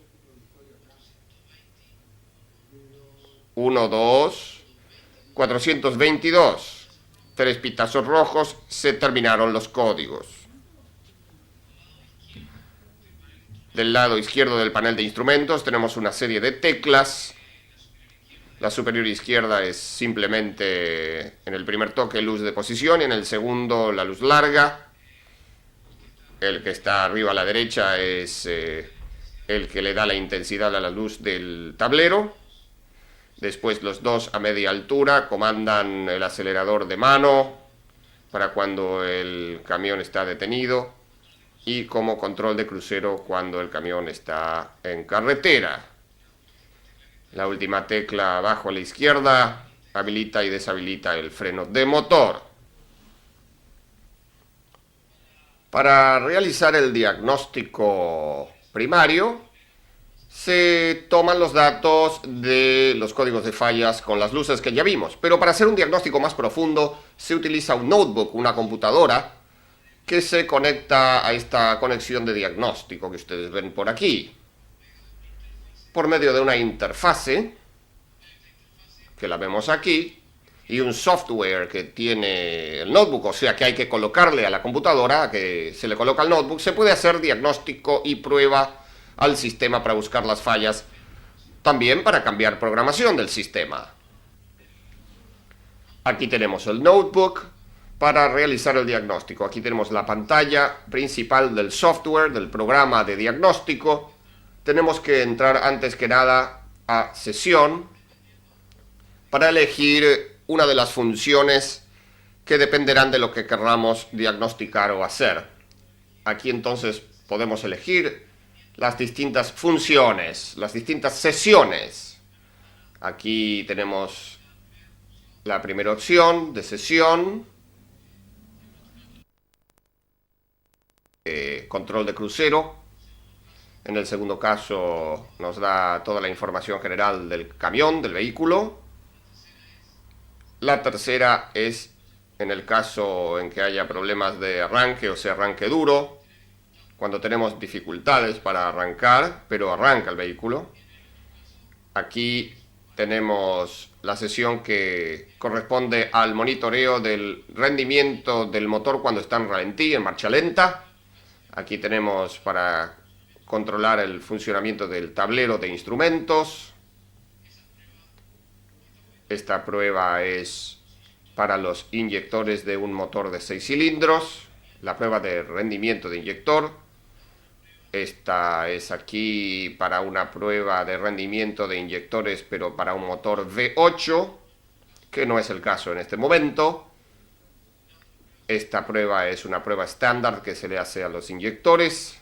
1, 2, 422, 3 pitazos rojos, se terminaron los códigos. Del lado izquierdo del panel de instrumentos tenemos una serie de teclas. La superior izquierda es simplemente en el primer toque luz de posición y en el segundo la luz larga. El que está arriba a la derecha es el que le da la intensidad a la luz del tablero. Después los dos a media altura comandan el acelerador de mano para cuando el camión está detenido y como control de crucero cuando el camión está en carretera. La última tecla abajo a la izquierda habilita y deshabilita el freno de motor. Para realizar el diagnóstico primario, se toman los datos de los códigos de fallas con las luces que ya vimos. Pero para hacer un diagnóstico más profundo, se utiliza un notebook, una computadora, que se conecta a esta conexión de diagnóstico que ustedes ven por aquí. Por medio de una interfase, que la vemos aquí, y un software que tiene el notebook, o sea que hay que colocarle a la computadora, que se le coloca al notebook, se puede hacer diagnóstico y prueba al sistema para buscar las fallas, también para cambiar programación del sistema. Aquí tenemos el notebook para realizar el diagnóstico. Aquí tenemos la pantalla principal del software, del programa de diagnóstico. Tenemos que entrar antes que nada a sesión para elegir una de las funciones que dependerán de lo que querramos diagnosticar o hacer. Aquí entonces podemos elegir las distintas funciones, las distintas sesiones. Aquí tenemos la primera opción de sesión, control de crucero. En el segundo caso nos da toda la información general del camión, del vehículo. La tercera es en el caso en que haya problemas de arranque, o sea, arranque duro, cuando tenemos dificultades para arrancar, pero arranca el vehículo. Aquí tenemos la sesión que corresponde al monitoreo del rendimiento del motor cuando está en ralentí, en marcha lenta. Aquí tenemos para controlar el funcionamiento del tablero de instrumentos. Esta prueba es para los inyectores de un motor de 6 cilindros, la prueba de rendimiento de inyector. Esta es aquí para una prueba de rendimiento de inyectores, pero para un motor V8, que no es el caso en este momento. Esta prueba es una prueba estándar que se le hace a los inyectores.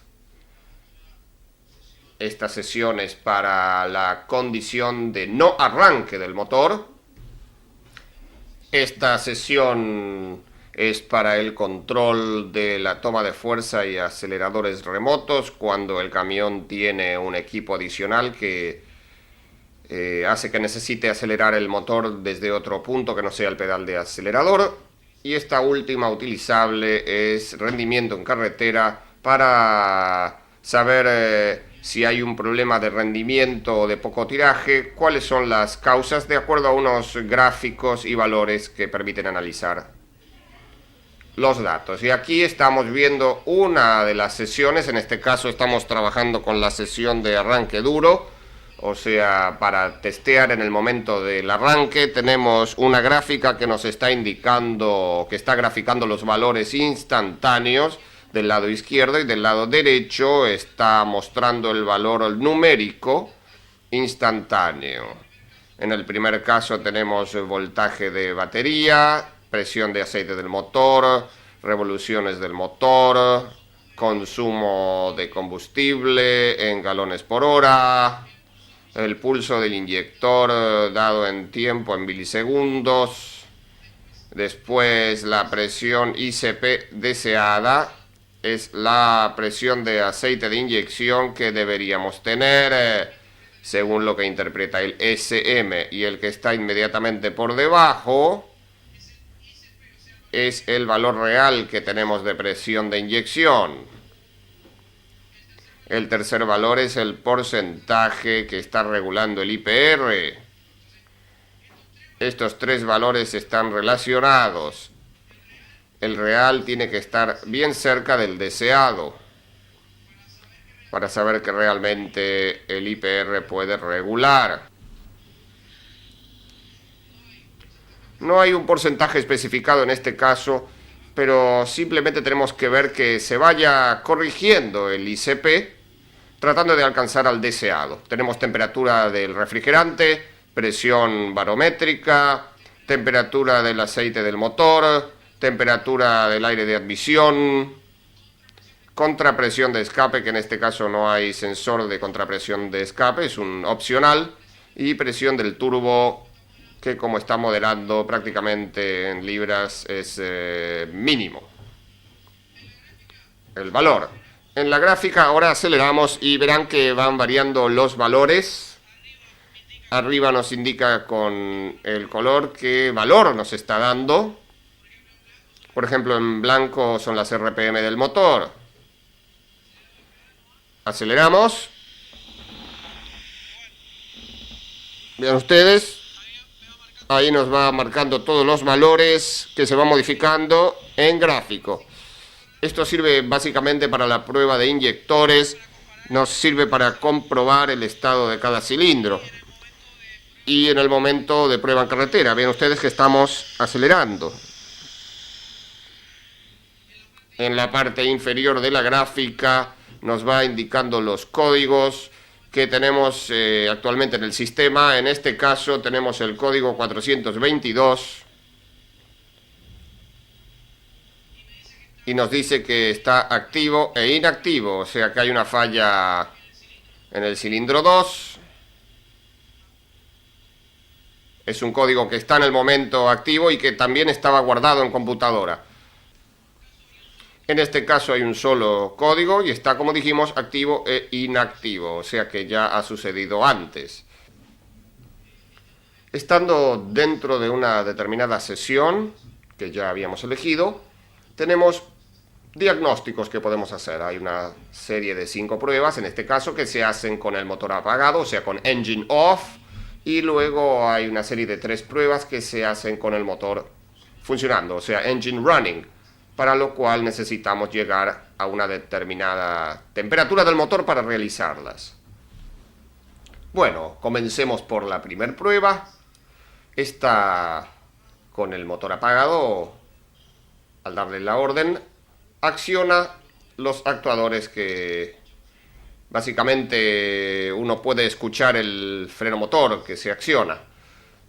Esta sesión es para la condición de no arranque del motor. Esta sesión es para el control de la toma de fuerza y aceleradores remotos cuando el camión tiene un equipo adicional que hace que necesite acelerar el motor desde otro punto que no sea el pedal de acelerador. Y esta última utilizable es rendimiento en carretera para saber si hay un problema de rendimiento o de poco tiraje, cuáles son las causas de acuerdo a unos gráficos y valores que permiten analizar los datos. Y aquí estamos viendo una de las sesiones. En este caso estamos trabajando con la sesión de arranque duro, o sea, para testear en el momento del arranque. Tenemos una gráfica que nos está indicando, que está graficando los valores instantáneos del lado izquierdo, y del lado derecho está mostrando el valor numérico instantáneo. En el primer caso tenemos voltaje de batería, presión de aceite del motor, revoluciones del motor, consumo de combustible en galones por hora, el pulso del inyector dado en tiempo en milisegundos, después la presión ICP deseada, es la presión de aceite de inyección que deberíamos tener según lo que interpreta el SM, y el que está inmediatamente por debajo es el valor real que tenemos de presión de inyección. El tercer valor es el porcentaje que está regulando el IPR. Estos tres valores están relacionados. El real tiene que estar bien cerca del deseado para saber que realmente el IPR puede regular. No hay un porcentaje especificado en este caso, pero simplemente tenemos que ver que se vaya corrigiendo el ICP, tratando de alcanzar al deseado. Tenemos temperatura del refrigerante, presión barométrica, temperatura del aceite del motor, temperatura del aire de admisión, contrapresión de escape, que en este caso no hay sensor de contrapresión de escape, es un opcional, y presión del turbo, que como está modelando prácticamente en libras es mínimo el valor. En la gráfica ahora aceleramos y verán que van variando los valores. Arriba nos indica con el color qué valor nos está dando. Por ejemplo, en blanco son las RPM del motor. Aceleramos. Vean ustedes, ahí nos va marcando todos los valores que se van modificando en gráfico. Esto sirve básicamente para la prueba de inyectores, nos sirve para comprobar el estado de cada cilindro. Y en el momento de prueba en carretera, vean ustedes que estamos acelerando. En la parte inferior de la gráfica nos va indicando los códigos que tenemos actualmente en el sistema. En este caso tenemos el código 422 y nos dice que está activo e inactivo, o sea que hay una falla en el cilindro 2. Es un código que está en el momento activo y que también estaba guardado en computadora. En este caso hay un solo código y está, como dijimos, activo e inactivo, o sea que ya ha sucedido antes. Estando dentro de una determinada sesión que ya habíamos elegido, tenemos diagnósticos que podemos hacer. Hay una serie de 5 pruebas, en este caso, que se hacen con el motor apagado, o sea, con engine off, y luego hay una serie de 3 pruebas que se hacen con el motor funcionando, o sea, engine running, para lo cual necesitamos llegar a una determinada temperatura del motor para realizarlas. Bueno, comencemos por la primera prueba. Esta, con el motor apagado, al darle la orden, acciona los actuadores que básicamente uno puede escuchar el freno motor que se acciona.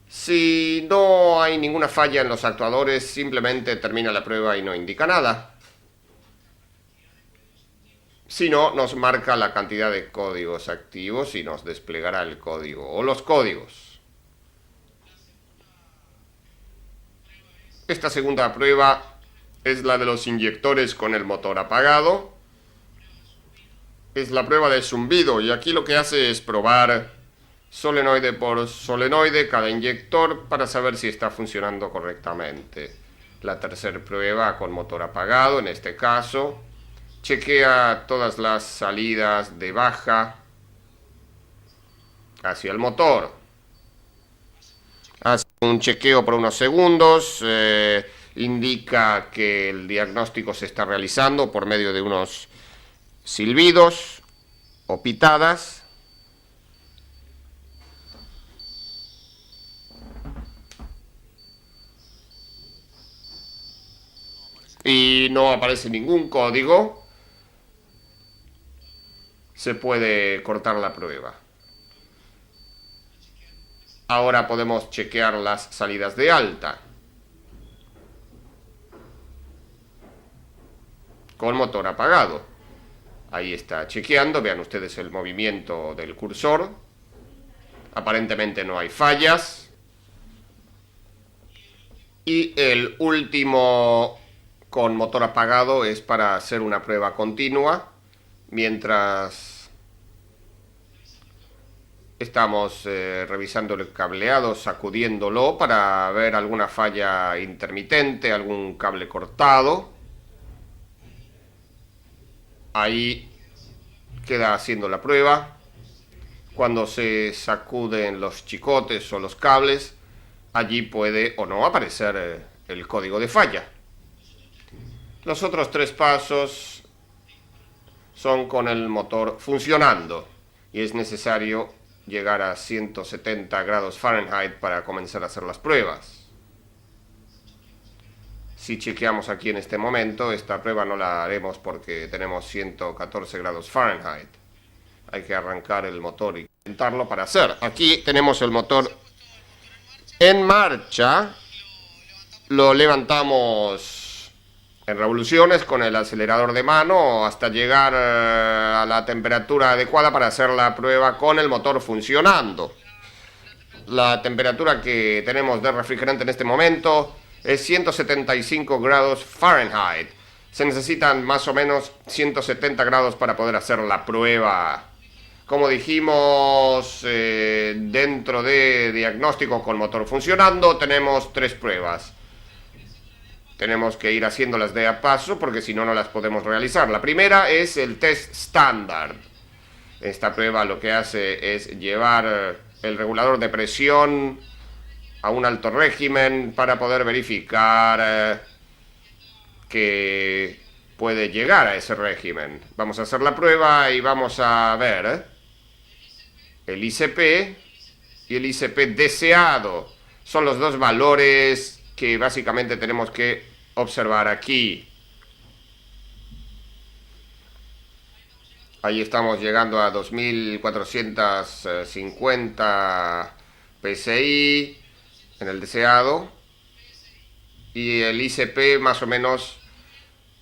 Si no hay ninguna falla en los actuadores, simplemente termina la prueba y no indica nada. Si no, nos marca la cantidad de códigos activos y nos desplegará el código o los códigos. Esta segunda prueba es la de los inyectores con el motor apagado. Es la prueba de zumbido y aquí lo que hace es probar solenoide por solenoide cada inyector para saber si está funcionando correctamente. La tercera prueba con motor apagado, en este caso, chequea todas las salidas de baja hacia el motor. Hace un chequeo por unos segundos, indica que el diagnóstico se está realizando por medio de unos silbidos o pitadas. Y no aparece ningún código. Se puede cortar la prueba. Ahora podemos chequear las salidas de alta con motor apagado. Ahí está chequeando, vean ustedes el movimiento del cursor. Aparentemente no hay fallas. Y el último con motor apagado es para hacer una prueba continua mientras estamos revisando el cableado, sacudiéndolo para ver alguna falla intermitente, algún cable cortado. Ahí queda haciendo la prueba. Cuando se sacuden los chicotes o los cables, allí puede o no aparecer el código de falla. Los otros 3 pasos son con el motor funcionando y es necesario llegar a 170 grados Fahrenheit para comenzar a hacer las pruebas. Si chequeamos aquí en este momento, esta prueba no la haremos porque tenemos 114 grados Fahrenheit. Hay que arrancar el motor y intentarlo para hacer. Aquí tenemos el motor en marcha. Lo levantamos en revoluciones con el acelerador de mano hasta llegar a la temperatura adecuada para hacer la prueba con el motor funcionando. La temperatura que tenemos de refrigerante en este momento es 175 grados Fahrenheit. Se necesitan más o menos 170 grados para poder hacer la prueba. Como dijimos, dentro de diagnóstico con motor funcionando tenemos 3 pruebas. Tenemos que ir haciéndolas de a paso porque si no, no las podemos realizar. La primera es el test estándar. Esta prueba lo que hace es llevar el regulador de presión a un alto régimen para poder verificar que puede llegar a ese régimen. Vamos a hacer la prueba y vamos a ver el ICP y el ICP deseado. Son los 2 valores que básicamente tenemos que observar aquí. Ahí estamos llegando a 2450 PSI en el deseado. Y el ICP más o menos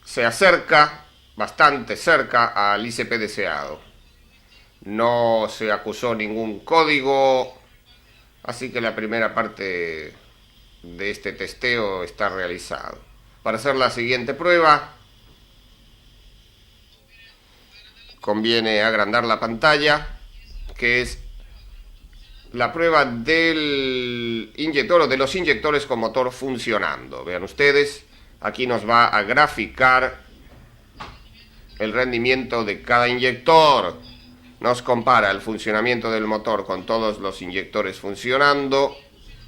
se acerca, bastante cerca al ICP deseado. No se acusó ningún código, así que la primera parte de este testeo está realizado. Para hacer la siguiente prueba, conviene agrandar la pantalla, que es la prueba del inyector o de los inyectores con motor funcionando. Vean ustedes, aquí nos va a graficar el rendimiento de cada inyector. Nos compara el funcionamiento del motor con todos los inyectores funcionando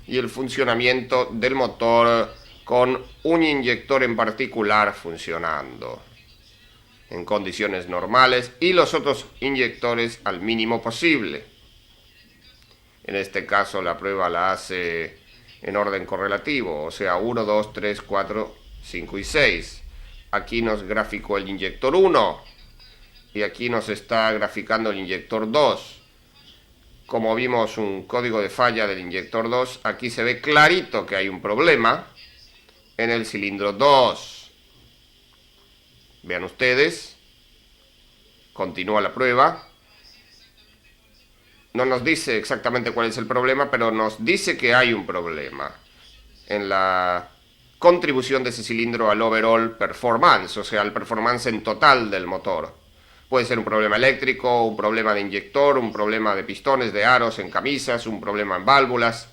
y el funcionamiento del motor con un inyector en particular funcionando en condiciones normales y los otros inyectores al mínimo posible. En este caso la prueba la hace en orden correlativo, o sea 1, 2, 3, 4, 5 y 6. Aquí nos graficó el inyector 1 y aquí nos está graficando el inyector 2. Como vimos un código de falla del inyector 2, aquí se ve clarito que hay un problema en el cilindro 2. Vean ustedes, continúa la prueba. No nos dice exactamente cuál es el problema, pero nos dice que hay un problema en la contribución de ese cilindro al overall performance, o sea, al performance en total del motor. Puede ser un problema eléctrico, un problema de inyector, un problema de pistones, de aros en camisas, un problema en válvulas.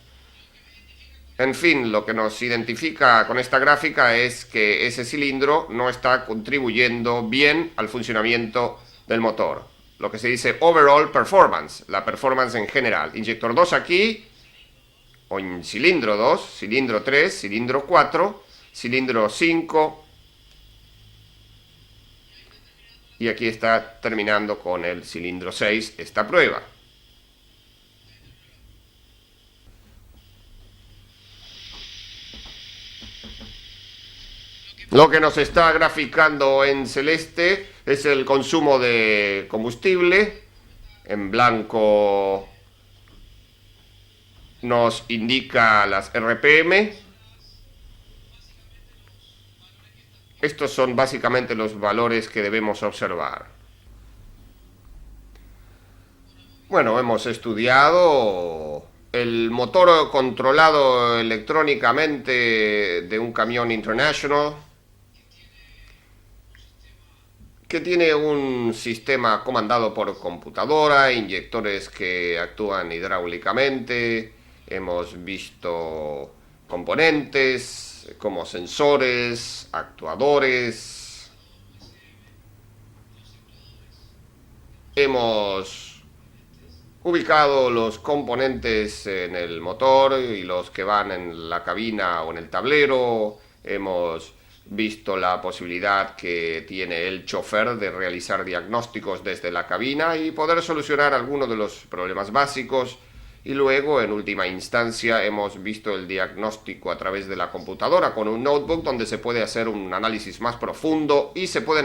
En fin, lo que nos identifica con esta gráfica es que ese cilindro no está contribuyendo bien al funcionamiento del motor. Lo que se dice overall performance, la performance en general. Inyector 2 aquí, o en cilindro 2, cilindro 3, cilindro 4, cilindro 5. Y aquí está terminando con el cilindro 6 esta prueba. Lo que nos está graficando en celeste es el consumo de combustible. En blanco nos indica las RPM. Estos son básicamente los valores que debemos observar. Bueno, hemos estudiado el motor controlado electrónicamente de un camión International, que tiene un sistema comandado por computadora, inyectores que actúan hidráulicamente. Hemos visto componentes como sensores, actuadores. Hemos ubicado los componentes en el motor y los que van en la cabina o en el tablero. Hemos visto la posibilidad que tiene el chofer de realizar diagnósticos desde la cabina y poder solucionar algunos de los problemas básicos. Y luego, en última instancia, hemos visto el diagnóstico a través de la computadora con un notebook donde se puede hacer un análisis más profundo y se pueden